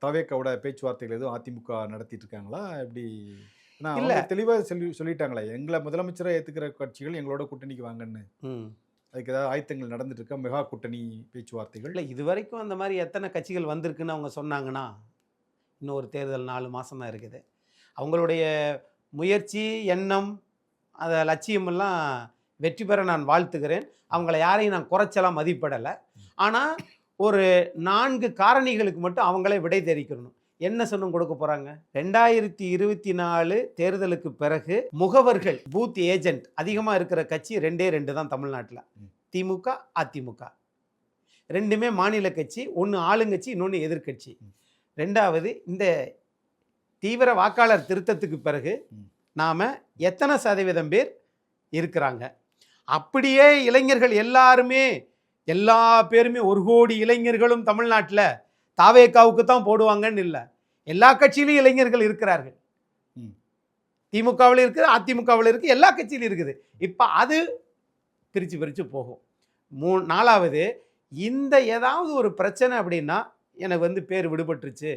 தவேகாவோட பேச்சுவார்த்தைகள் எதுவும் அதிமுக நடத்திட்டு இருக்காங்களா? எப்படி? ஏன்னா இல்ல. அவங்க தெளிவா சொல்லிட்டாங்களே, எங்கள முதலமைச்சரா ஏத்துக்கிற கட்சிகள் எங்களோட கூட்டணிக்கு வாங்கன்னு. ம். அதுக்கு ஏதாவது ஆயத்தங்கள் நடந்துட்டு இருக்கா? மெகா கூட்டணி பேச்சுவார்த்தைகள்? இல்ல இதுவரைக்கும் அந்த மாரி எத்தனை கட்சிகள் வந்திருக்குன்னு அவங்க சொன்னாங்கன்னா, இன்னும் ஒரு தேர்தல் 4 மாசம் தான் இருக்குது. அவங்களுடைய முயற்சி, எண்ணம், லட்சியமெல்லாம் வெற்றி பெற நான் வாழ்த்துகிறேன். அவங்கள யாரையும் நான் குறைச்சலா மதிப்பிடல. ஆனா, ஒரு 4 காரணிகளுக்கு மட்டும் அவங்களே விடை தெரிவிக்கணும். என்ன சொன்னும் கொடுக்க போறாங்க? 2024 தேர்தலுக்கு பிறகு முகவர்கள், பூத் ஏஜென்ட் அதிகமா இருக்கிற கட்சி 2 தான் தமிழ்நாட்டுல. திமுக, அதிமுக. 2மே மாநில கட்சி. ஒண்ணு ஆளுங்கட்சி, இன்னொன்னு எதிர்க்கட்சி. 2வது இந்த தீவிர வாக்காளர் திருத்தத்துக்கு பிறகு நாம எத்தனை சதவீதம் பேர் இருக்கிறாங்க. அப்படியே இளைஞர்கள் எல்லாருமே எல்லா பேருமே 1 கோடி இளைஞர்களும் தமிழ்நாட்டில் தாவேகாவுக்கு தான் போடுவாங்கன்னு இல்லை. எல்லா கட்சியிலும் இளைஞர்கள் இருக்கிறார்கள். திமுகவில் இருக்குது, அதிமுகவில் இருக்குது, எல்லா கட்சியிலும் இருக்குது. இப்போ அது பிரித்து போகும். 4வது இந்த ஏதாவது ஒரு பிரச்சனை அப்படின்னா எனக்கு பேர் விடுபட்டுருச்சு,